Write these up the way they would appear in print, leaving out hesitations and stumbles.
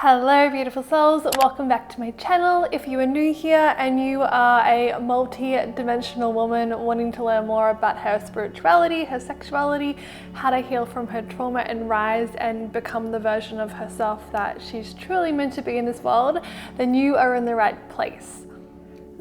Hello beautiful souls, welcome back to my channel. If you are new here and you are a multi-dimensional woman wanting to learn more about her spirituality, her sexuality, how to heal from her trauma and rise and become the version of herself that she's truly meant to be in this world, then you are in the right place.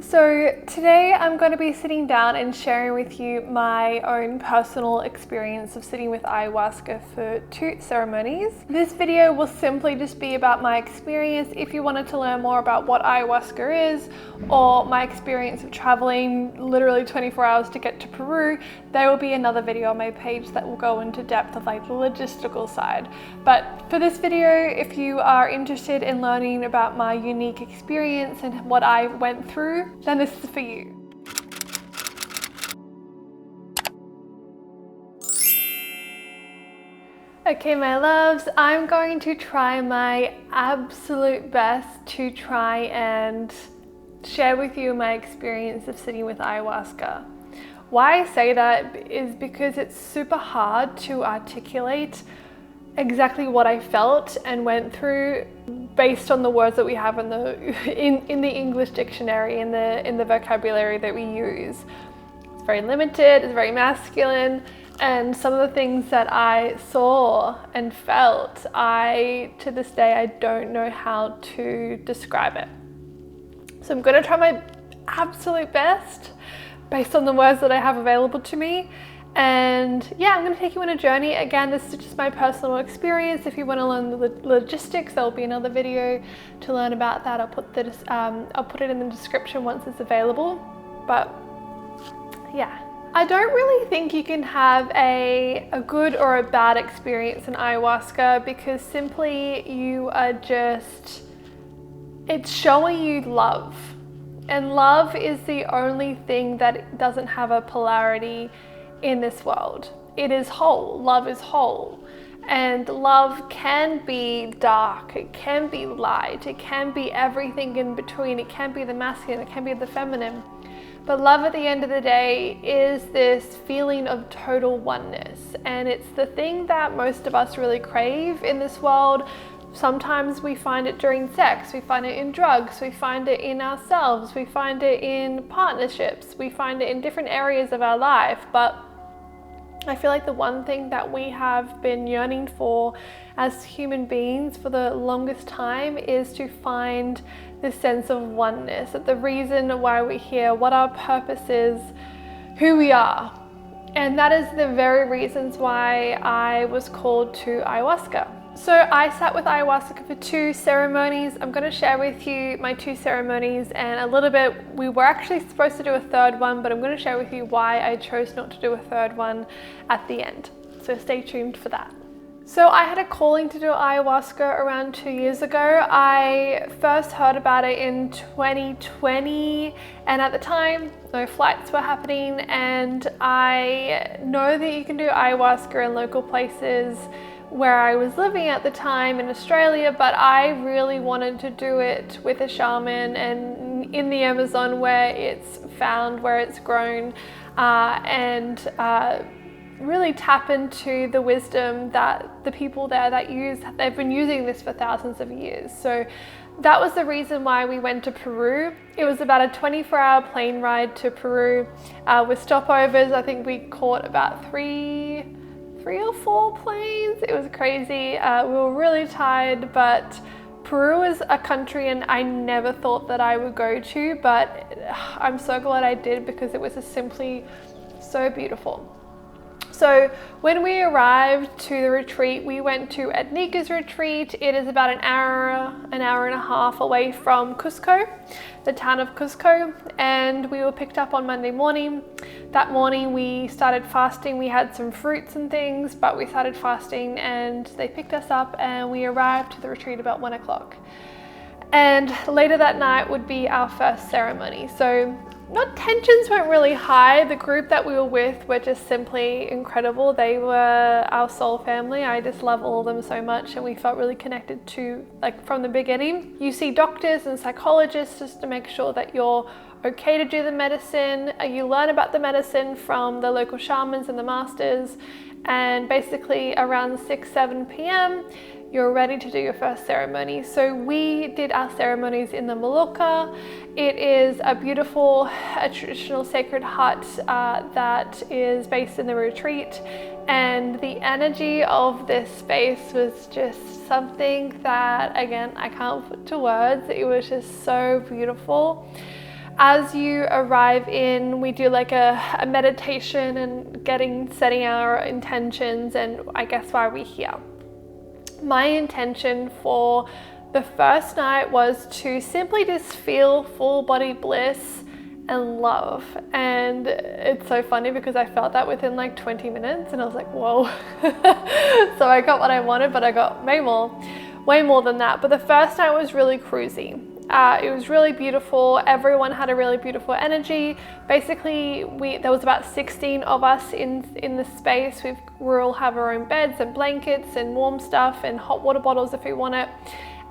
So today I'm going to be sitting down and sharing with you my own personal experience of sitting with ayahuasca for 2 ceremonies. This video will simply just be about my experience. If you wanted to learn more about what ayahuasca is or my experience of traveling literally 24 hours to get to Peru, there will be another video on my page that will go into depth of like the logistical side. But for this video, if you are interested in learning about my unique experience and what I went through, then this is for you. Okay, my loves, I'm going to try my absolute best to try and share with you my experience of sitting with ayahuasca. Why I say that is because it's super hard to articulate exactly what I felt and went through based on the words that we have in the English dictionary, in the vocabulary that we use. It's very limited, it's very masculine, and some of the things that I saw and felt, to this day, I don't know how to describe it. So I'm gonna try my absolute best based on the words that I have available to me. And yeah, I'm going to take you on a journey. Again, this is just my personal experience. If you want to learn the logistics, there'll be another video to learn about that. I'll put it in the description once it's available. But yeah, I don't really think you can have a good or a bad experience in ayahuasca, because simply you are just, it's showing you love. And love is the only thing that doesn't have a polarity in this world. It is whole. Love is whole. And love can be dark, it can be light, it can be everything in between, it can be the masculine, it can be the feminine. But love at the end of the day is this feeling of total oneness. And it's the thing that most of us really crave in this world. Sometimes we find it during sex, we find it in drugs, we find it in ourselves, we find it in partnerships, we find it in different areas of our life. But I feel like the one thing that we have been yearning for as human beings for the longest time is to find this sense of oneness, that the reason why we're here, what our purpose is, who we are. And that is the very reasons why I was called to ayahuasca. So I sat with ayahuasca for 2 ceremonies. I'm going to share with you my 2 ceremonies and a little bit, we were actually supposed to do a 3rd one, but I'm going to share with you why I chose not to do a 3rd one at the end. So stay tuned for that. So I had a calling to do ayahuasca around 2 years ago. I first heard about it in 2020, and at the time no flights were happening, and I know that you can do ayahuasca in local places where I was living at the time in Australia, but I really wanted to do it with a shaman and in the Amazon where it's found, where it's grown, and really tap into the wisdom that the people there they've been using this for thousands of years. So that was the reason why we went to Peru. It was about a 24-hour plane ride to Peru with stopovers. I think we caught about 3 or 4 planes. It was crazy. We were really tired, but Peru is a country and I never thought that I would go to, but I'm so glad I did, because it was just simply so beautiful. So when we arrived to the retreat, we went to Ednika's retreat. It is about an hour and a half away from Cusco, the town of Cusco, and we were picked up on Monday morning. That morning we started fasting. We had some fruits and things, but we started fasting and they picked us up and we arrived to the retreat about 1 o'clock. And later that night would be our first ceremony. So tensions weren't really high. The group that we were with were just simply incredible. They were our soul family. I just love all of them so much, and we felt really connected to, like, from the beginning. You see doctors and psychologists just to make sure that you're okay to do the medicine. You learn about the medicine from the local shamans and the masters, and basically around 6-7 p.m. you're ready to do your first ceremony. So we did our ceremonies in the Maloca. It is a beautiful, traditional sacred hut that is based in the retreat, and the energy of this space was just something that, again, I can't put to words. It was just so beautiful. As you arrive in, we do like a meditation and setting our intentions and I guess why we're here. My intention for the first night was to simply just feel full body bliss and love. And it's so funny because I felt that within like 20 minutes and I was like, whoa. So I got what I wanted, but I got way more than that. But the first night was really cruisy. It was really beautiful. Everyone had a really beautiful energy. Basically, there was about 16 of us in the space. We all have our own beds and blankets and warm stuff and hot water bottles if we want it,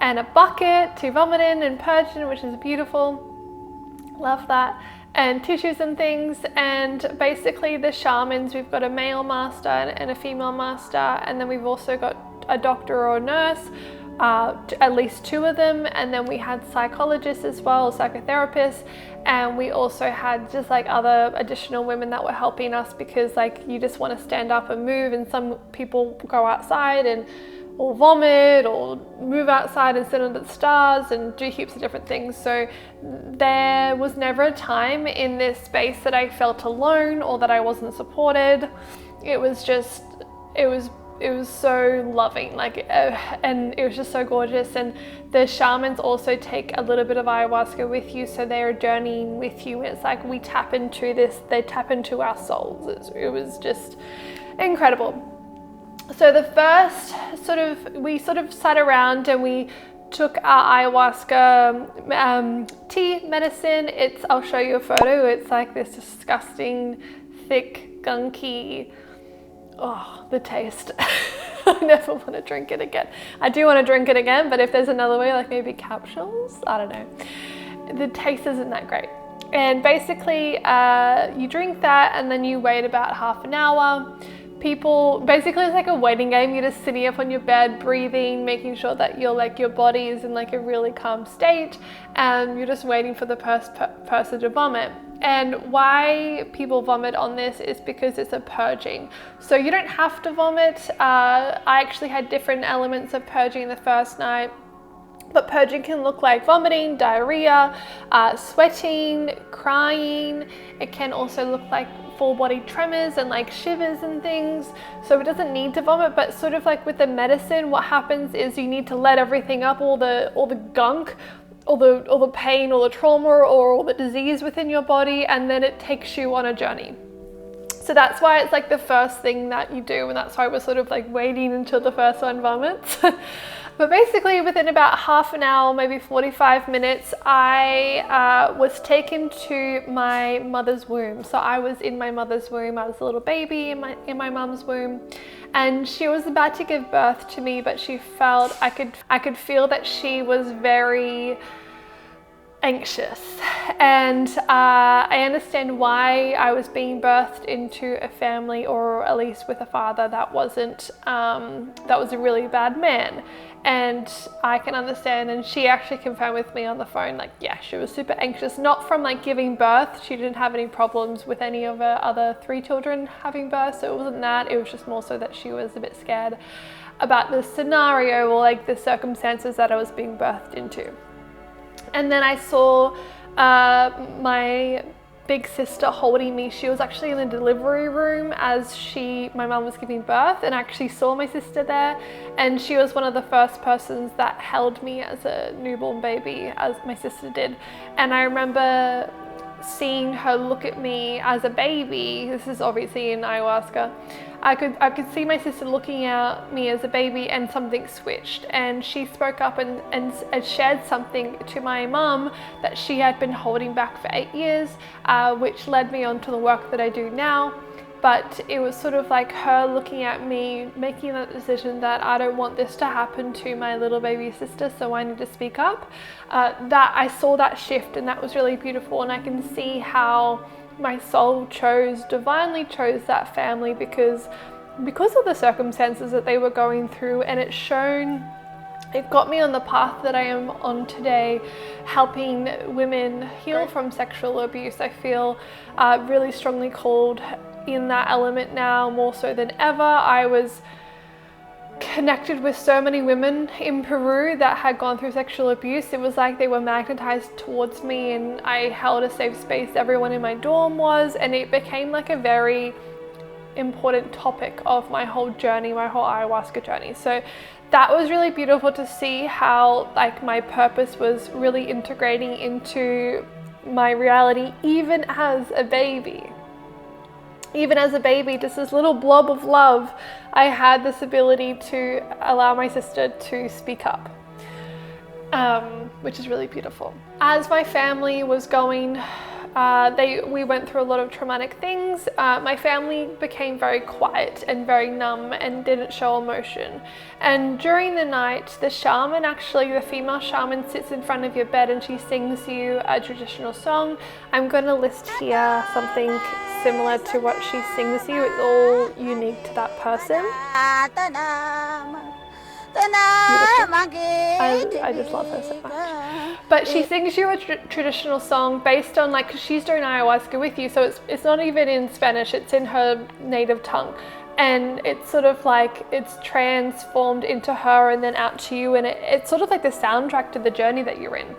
and a bucket to vomit in and purge in, which is beautiful. Love that. And tissues and things. And basically the shamans, we've got a male master and a female master, and then we've also got a doctor or a nurse, at least 2 of them, and then we had psychologists as well, psychotherapists, and we also had just like other additional women that were helping us because like you just want to stand up and move, and some people go outside or vomit or move outside and sit under the stars and do heaps of different things. So there was never a time in this space that I felt alone or that I wasn't supported. It was so loving, and it was just so gorgeous. And the shamans also take a little bit of ayahuasca with you, so they're journeying with you. It's like we tap into this, they tap into our souls. It was just incredible. So the first we sat around and we took our ayahuasca tea medicine. I'll show you a photo. It's like this disgusting, thick, gunky, oh, the taste. I never want to drink it again. I do want to drink it again, but if there's another way, like maybe capsules, I don't know. The taste isn't that great. And basically you drink that and then you wait about half an hour. Basically it's like a waiting game. You're just sitting up on your bed, breathing, making sure that your body is in like a really calm state, and you're just waiting for the person to vomit. And why people vomit on this is because it's a purging. So you don't have to vomit. I actually had different elements of purging the first night. But purging can look like vomiting, diarrhea, sweating, crying. It can also look like full body tremors and like shivers and things. So it doesn't need to vomit, but sort of like with the medicine, what happens is you need to let everything up, all the gunk, all the pain, all the trauma, or all the disease within your body, and then it takes you on a journey. So that's why it's like the first thing that you do, and that's why we're sort of like waiting until the first one vomits. But basically within about half an hour, maybe 45 minutes, I was taken to my mother's womb. So I was in my mother's womb. I was a little baby in my mum's womb, and she was about to give birth to me, but she felt, I could feel that she was very anxious. And I understand why I was being birthed into a family, or at least with a father that was a really bad man. And I can understand, and she actually confirmed with me on the phone, like, yeah, she was super anxious, not from like giving birth. She didn't have any problems with any of her other 3 children having birth, so it wasn't that. It was just more so that she was a bit scared about the scenario or like the circumstances that I was being birthed into. And then I saw my big sister holding me. She was actually in the delivery room as my mum was giving birth, and I actually saw my sister there, and she was one of the first persons that held me as a newborn baby, as my sister did. And I remember seeing her look at me as a baby. This is obviously in ayahuasca. I could see my sister looking at me as a baby, and something switched, and she spoke up and shared something to my mum that she had been holding back for 8 years, which led me on to the work that I do now. But it was sort of like her looking at me, making that decision that I don't want this to happen to my little baby sister, so I need to speak up. That I saw that shift, and that was really beautiful, and I can see how my soul divinely chose that family, because because of the circumstances that they were going through, and it got me on the path that I am on today, helping women heal from sexual abuse. I feel really strongly called in that element now, more so than ever. I was connected with so many women in Peru that had gone through sexual abuse. It was like they were magnetized towards me, and I held a safe space. Everyone in my dorm was, and it became like a very important topic of my whole journey, my whole ayahuasca journey. So that was really beautiful to see how like my purpose was really integrating into my reality, even as a baby. Even as a baby, just this little blob of love, I had this ability to allow my sister to speak up, which is really beautiful. As my family was going, we went through a lot of traumatic things. My family became very quiet and very numb and didn't show emotion. And during the night, the shaman, actually the female shaman, sits in front of your bed and she sings you a traditional song. I'm going to list here something similar to what she sings you. It's all unique to that person. I just love her so much. But she sings you a traditional song based on, like, 'cause she's doing ayahuasca with you, so it's not even in Spanish, it's in her native tongue. And it's sort of like it's transformed into her and then out to you, and it's sort of like the soundtrack to the journey that you're in.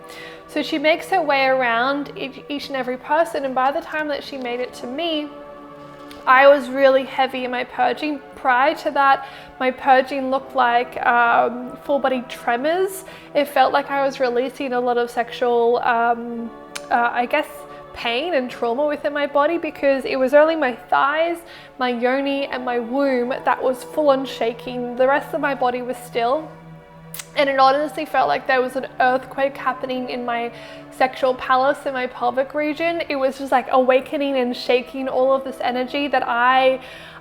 So she makes her way around each and every person, and by the time that she made it to me, I was really heavy in my purging. Prior to that, my purging looked like full body tremors. It felt like I was releasing a lot of sexual, I guess, pain and trauma within my body, because it was only my thighs, my yoni and my womb that was full on shaking. The rest of my body was still. And it honestly felt like there was an earthquake happening in my sexual palace, in my pelvic region. It was just like awakening and shaking all of this energy that I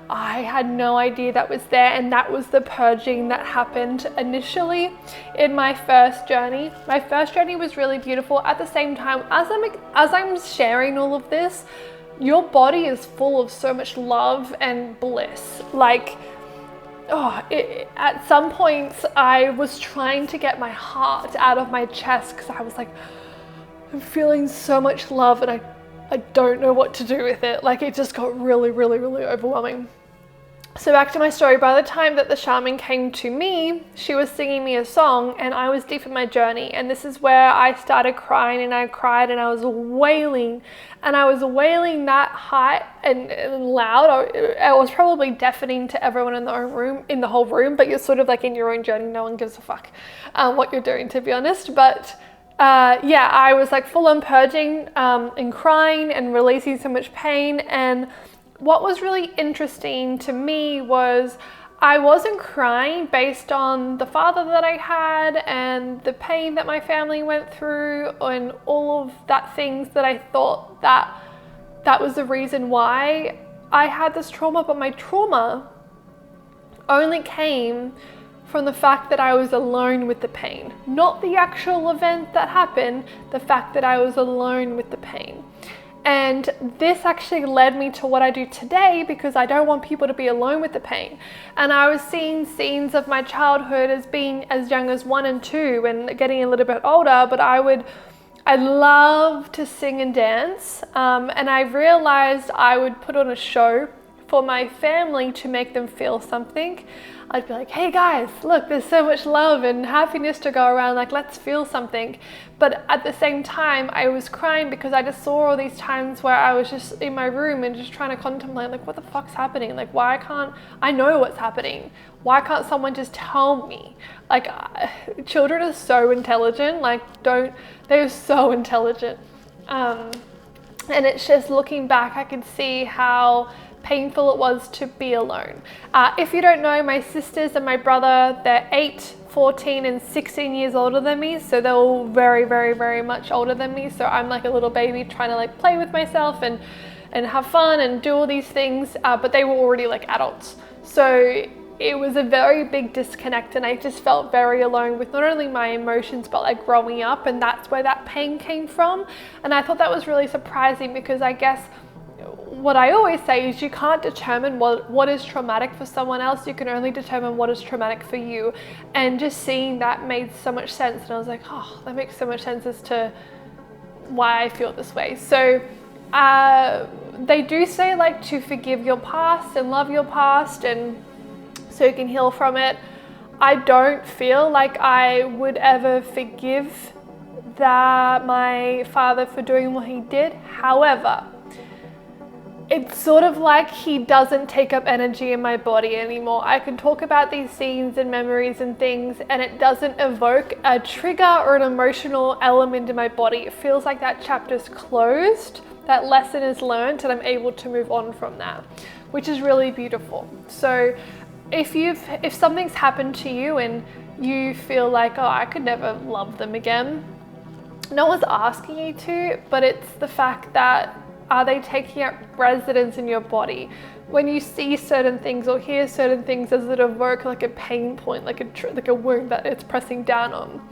had no idea that was there. And that was the purging that happened initially in my first journey. My first journey was really beautiful. At the same time, as I'm sharing all of this, your body is full of so much love and bliss. Like, at some points I was trying to get my heart out of my chest because I was like, I'm feeling so much love and I don't know what to do with it. Like, it just got really, really, really overwhelming. So back to my story, by the time that the shaman came to me, she was singing me a song and I was deep in my journey. And this is where I started crying, and I cried and I was wailing. And I was wailing that high and loud. I was probably deafening to everyone in the whole room, but you're sort of like in your own journey. No one gives a fuck what you're doing, to be honest. But yeah, I was like full on purging and crying and releasing so much pain. And what was really interesting to me was I wasn't crying based on the father that I had and the pain that my family went through and all of that things that I thought that was the reason why I had this trauma. But my trauma only came from the fact that I was alone with the pain, not the actual event that happened, the fact that I was alone with the pain. And this actually led me to what I do today, because I don't want people to be alone with the pain. And I was seeing scenes of my childhood as being as young as 1 and 2 and getting a little bit older, but I love to sing and dance. And I realized I would put on a show for my family to make them feel something. I'd be like, hey guys, look, there's so much love and happiness to go around, like, let's feel something. But at the same time, I was crying because I just saw all these times where I was just in my room and just trying to contemplate, like, what the fuck's happening? Like, why can't I know what's happening? Why can't someone just tell me? Like, children are so intelligent, like, they're so intelligent. And it's just looking back, I could see how painful it was to be alone. If you don't know, my sisters and my brother, they're 8, 14 and 16 years older than me, so they're all very, very, very much older than me. So I'm like a little baby trying to like play with myself and have fun and do all these things, but they were already like adults. So it was a very big disconnect, and I just felt very alone with not only my emotions but like growing up, and that's where that pain came from. And I thought that was really surprising, because I guess what I always say is you can't determine what is traumatic for someone else. You can only determine what is traumatic for you. And just seeing that made so much sense. And I was like, oh, that makes so much sense as to why I feel this way. So they do say like to forgive your past and love your past, and so you can heal from it. I don't feel like I would ever forgive my father for doing what he did. However, it's sort of like he doesn't take up energy in my body anymore. I can talk about these scenes and memories and things, and it doesn't evoke a trigger or an emotional element in my body. It feels like that chapter's closed, that lesson is learned, and I'm able to move on from that, which is really beautiful. So if something's happened to you and you feel like, oh, I could never love them again, no one's asking you to, but it's the fact that, are they taking up residence in your body? When you see certain things or hear certain things, does it evoke like a pain point, like a wound that it's pressing down on?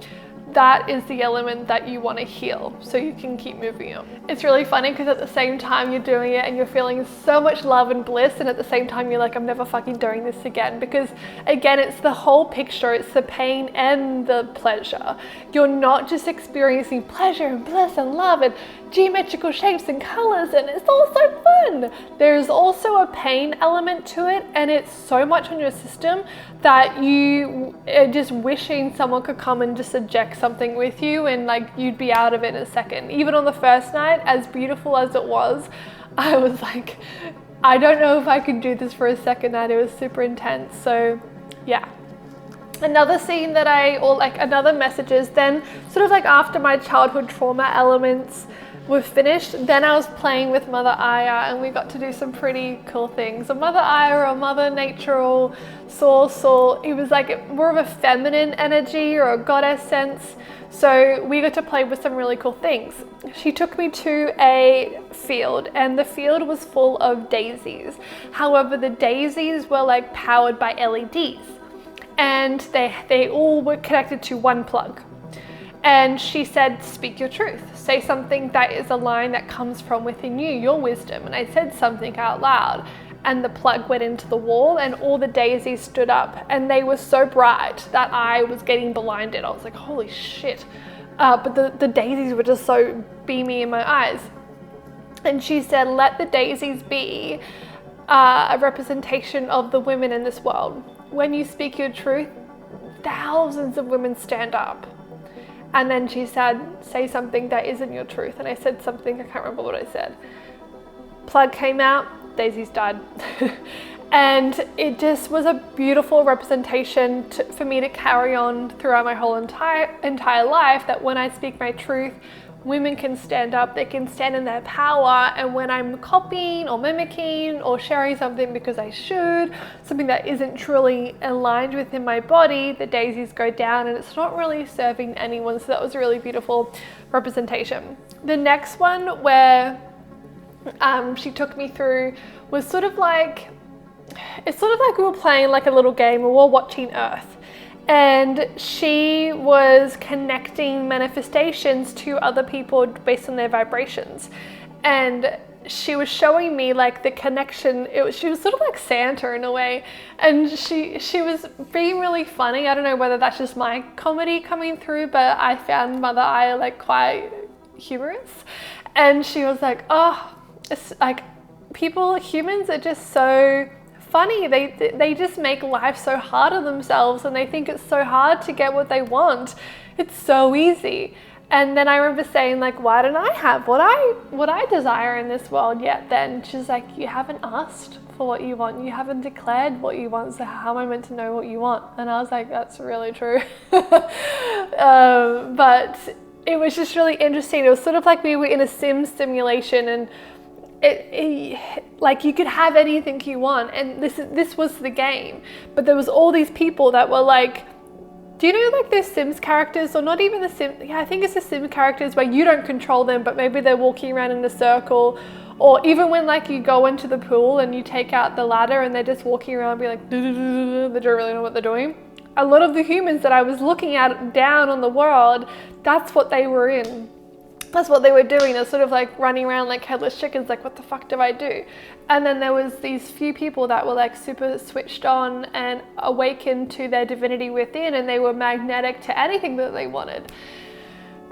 That is the element that you want to heal so you can keep moving on. It's really funny because at the same time you're doing it and you're feeling so much love and bliss, and at the same time you're like, I'm never fucking doing this again, because again, it's the whole picture. It's the pain and the pleasure. You're not just experiencing pleasure and bliss and love and geometrical shapes and colors, and it's all so fun. There's also a pain element to it, and it's so much on your system that you are just wishing someone could come and just eject something with you, and like you'd be out of it in a second. Even on the first night, as beautiful as it was, I was like, I don't know if I could do this for a second night. It was super intense. So yeah. Another scene that another messages, then sort of like after my childhood trauma elements were finished, then I was playing with Mother Aya, and we got to do some pretty cool things. So Mother Aya, or Mother Nature, or Source, or it was like more of a feminine energy or a goddess sense. So we got to play with some really cool things. She took me to a field, and the field was full of daisies. However, the daisies were like powered by LEDs, and they all were connected to one plug. And she said, speak your truth. Say something that is a line that comes from within you, your wisdom. And I said something out loud, and the plug went into the wall, and all the daisies stood up, and they were so bright that I was getting blinded. I was like, holy shit. But the daisies were just so beamy in my eyes. And she said, let the daisies be a representation of the women in this world. When you speak your truth, thousands of women stand up. And then she said, say something that isn't your truth. And I said something, I can't remember what I said. Plug came out, daisies died. And it just was a beautiful representation for me to carry on throughout my whole entire life, that when I speak my truth, women can stand up, they can stand in their power. And when I'm copying or mimicking or sharing something because I should, something that isn't truly aligned within my body, the daisies go down, and it's not really serving anyone. So that was a really beautiful representation. The next one where she took me through was sort of like we were playing like a little game, or we were watching Earth. And she was connecting manifestations to other people based on their vibrations. And she was showing me like the connection. She was sort of like Santa in a way. And she was being really funny. I don't know whether that's just my comedy coming through, but I found Mother Aya like quite humorous. And she was like, oh, it's like humans are just so funny. They just make life so hard on themselves, and they think it's so hard to get what they want. It's so easy. And then I remember saying like, why don't I have what I desire in this world yet then? She's like, you haven't asked for what you want. You haven't declared what you want. So how am I meant to know what you want? And I was like, that's really true. But it was just really interesting. It was sort of like we were in a simulation, and like you could have anything you want, and this was the game. But there was all these people that were like, do you know like those Sims characters, or not even the Sims, I think it's the Sims characters where you don't control them, but maybe they're walking around in a circle, or even when like you go into the pool and you take out the ladder and they're just walking around, be like, they don't really know what they're doing. A lot of the humans that I was looking at down on the world, that's what they were in. that's what they were doing. They're sort of like running around like headless chickens, like, what the fuck do I do? And then there was these few people that were like super switched on and awakened to their divinity within, and they were magnetic to anything that they wanted.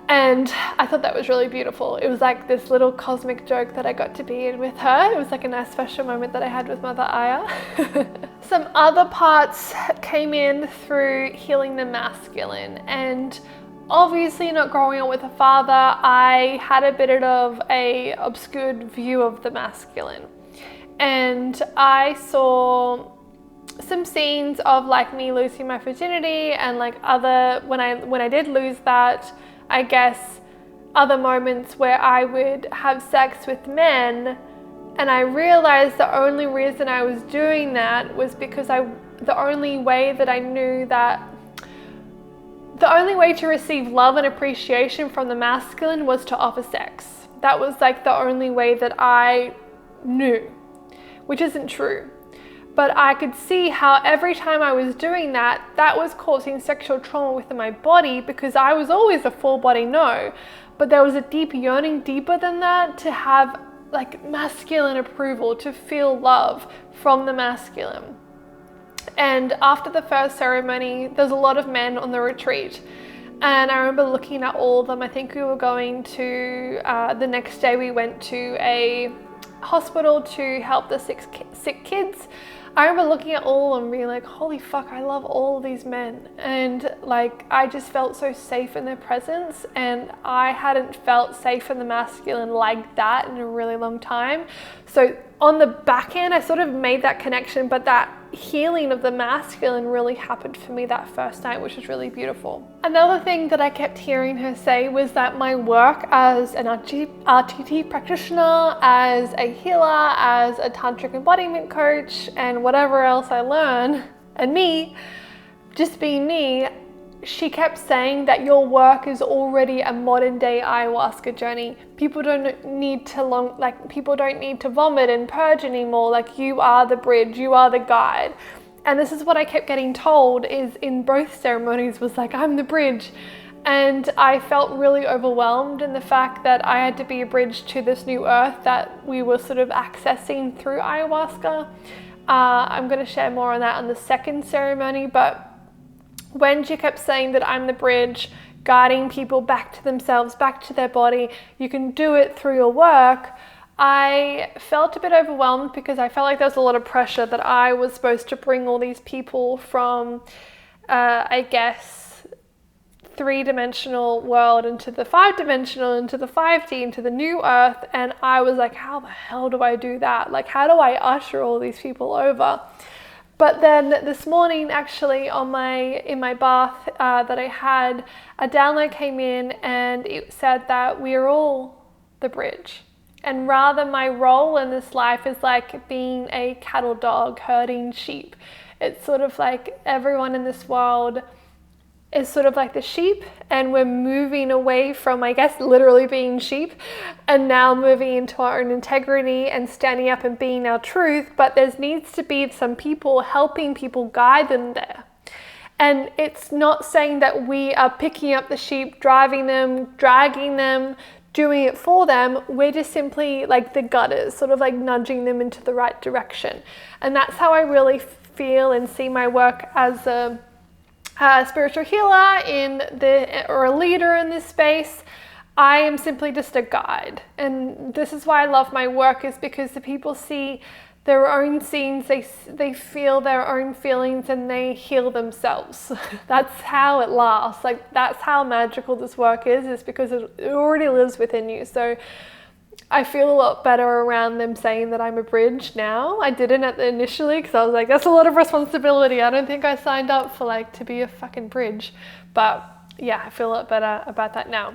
And I thought that was really beautiful. It was like this little cosmic joke that I got to be in with her. It was like a nice special moment that I had with Mother Aya. Some other parts came in through healing the masculine, and obviously not growing up with a father, I had a bit of a obscured view of the masculine. And I saw some scenes of like me losing my virginity and like other, when I did lose that, I guess other moments where I would have sex with men, and I realized the only reason I was doing that was because the only way that I knew that the only way to receive love and appreciation from the masculine was to offer sex. That was like the only way that I knew, which isn't true. But I could see how every time I was doing that, that was causing sexual trauma within my body, because I was always a full body no, but there was a deep yearning deeper than that to have like masculine approval, to feel love from the masculine. And after the first ceremony, there's a lot of men on the retreat. And I remember looking at all of them. I think we were going to, the next day we went to a hospital to help the sick kids. I remember looking at all of them being like, holy fuck, I love all of these men. And like, I just felt so safe in their presence, and I hadn't felt safe in the masculine like that in a really long time. So on the back end, I sort of made that connection, but that healing of the masculine really happened for me that first night, which was really beautiful. Another thing that I kept hearing her say was that my work as an RTT practitioner, as a healer, as a tantric embodiment coach, and whatever else I learn, and me, just being me, she kept saying that your work is already a modern day ayahuasca journey. People don't need to vomit and purge anymore. Like, you are the bridge, you are the guide. And this is what I kept getting told is in both ceremonies, was like, I'm the bridge. And I felt really overwhelmed in the fact that I had to be a bridge to this new earth that we were sort of accessing through ayahuasca. I'm going to share more on that on the second ceremony, but when she kept saying that I'm the bridge, guiding people back to themselves, back to their body, you can do it through your work, I felt a bit overwhelmed, because I felt like there was a lot of pressure that I was supposed to bring all these people from, I guess, 3-dimensional world into the 5-dimensional, into the 5D, into the new earth. And I was like, how the hell do I do that? Like, how do I usher all these people over? But then this morning, actually, in my bath that I had, a download came in, and it said that we are all the bridge. And rather, my role in this life is like being a cattle dog herding sheep. It's sort of like everyone in this world is sort of like the sheep, and we're moving away from, I guess, literally being sheep, and now moving into our own integrity and standing up and being our truth. But there needs to be some people helping people, guide them there. And it's not saying that we are picking up the sheep, driving them, dragging them, doing it for them. We're just simply like the gutters, sort of like nudging them into the right direction. And that's how I really feel and see my work as a spiritual healer or a leader in this space. I am simply just a guide. And this is why I love my work, is because the people see their own scenes, they feel their own feelings, and they heal themselves. That's how it lasts. Like, that's how magical this work is because it already lives within you. So I feel a lot better around them saying that I'm a bridge now. I didn't initially, because I was like, that's a lot of responsibility. I don't think I signed up for to be a fucking bridge. But yeah, I feel a lot better about that now.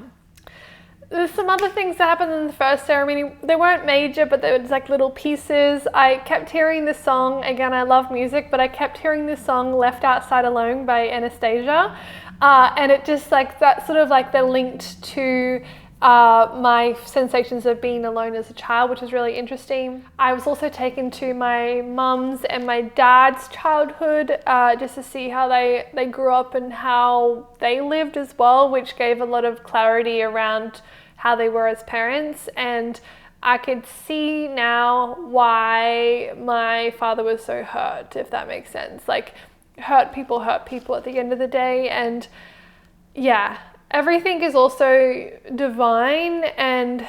There's some other things that happened in the first ceremony. They weren't major, but they were just like little pieces. I kept hearing this song. Again, I love music, but I kept hearing this song, Left Outside Alone by Anastasia. And it just like, that sort of like they're linked to my sensations of being alone as a child, which is really interesting. I was also taken to my mum's and my dad's childhood just to see how they grew up and how they lived as well, which gave a lot of clarity around how they were as parents, and I could see now why my father was so hurt, if that makes sense. Like, hurt people at the end of the day. And yeah, everything is also divine, and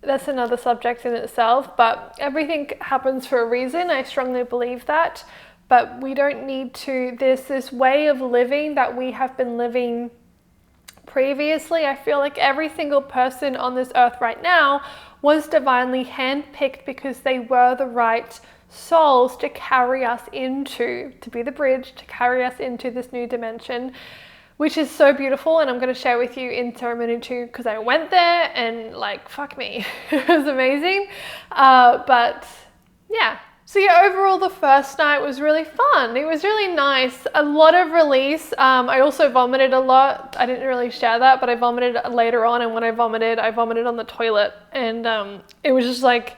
that's another subject in itself, but everything happens for a reason. I strongly believe that. But we don't need to, there's this way of living that we have been living previously. I feel like every single person on this earth right now was divinely handpicked because they were the right souls to carry us into, to be the bridge, to carry us into this new dimension, which is so beautiful. And I'm going to share with you in ceremony 2 because I went there and like, fuck me, it was amazing. But yeah. So yeah, overall the first night was really fun. It was really nice. A lot of release. I also vomited a lot. I didn't really share that, but I vomited later on. And when I vomited on the toilet. And it was just like,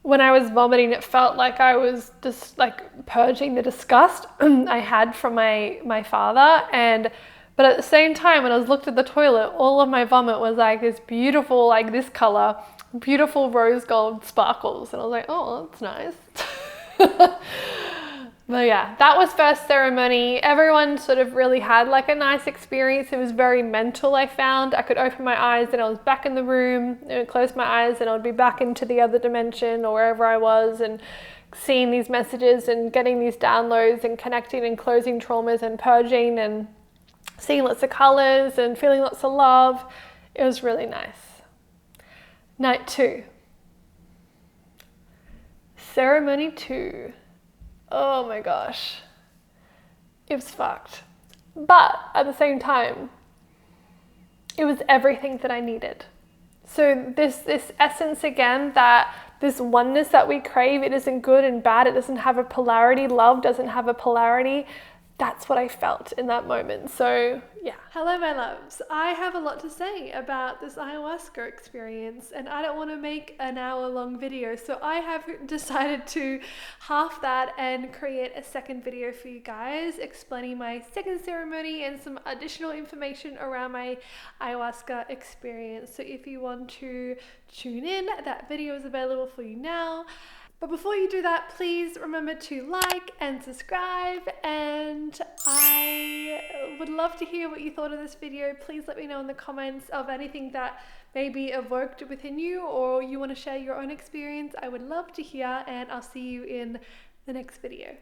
when I was vomiting, it felt like I was just like purging the disgust I had from my father. But at the same time, when I was looked at the toilet, all of my vomit was like this beautiful, like this color, beautiful rose gold sparkles. And I was like, oh, that's nice. But yeah, that was first ceremony. Everyone sort of really had like a nice experience. It was very mental, I found. I could open my eyes and I was back in the room, and close my eyes and I would be back into the other dimension or wherever I was, and seeing these messages and getting these downloads and connecting and closing traumas and purging and seeing lots of colors and feeling lots of love. It was really nice. Night 2. Ceremony 2. Oh my gosh. It was fucked. But at the same time, it was everything that I needed. So this essence again, that this oneness that we crave, it isn't good and bad. It doesn't have a polarity. Love doesn't have a polarity. That's what I felt in that moment. So yeah. Hello, my loves. I have a lot to say about this ayahuasca experience, and I don't want to make an hour-long video. So I have decided to half that and create a second video for you guys, explaining my second ceremony and some additional information around my ayahuasca experience. So if you want to tune in, that video is available for you now. But before you do that, please remember to like and subscribe, and I would love to hear what you thought of this video. Please let me know in the comments of anything that maybe evoked within you, or you want to share your own experience. I would love to hear, and I'll see you in the next video.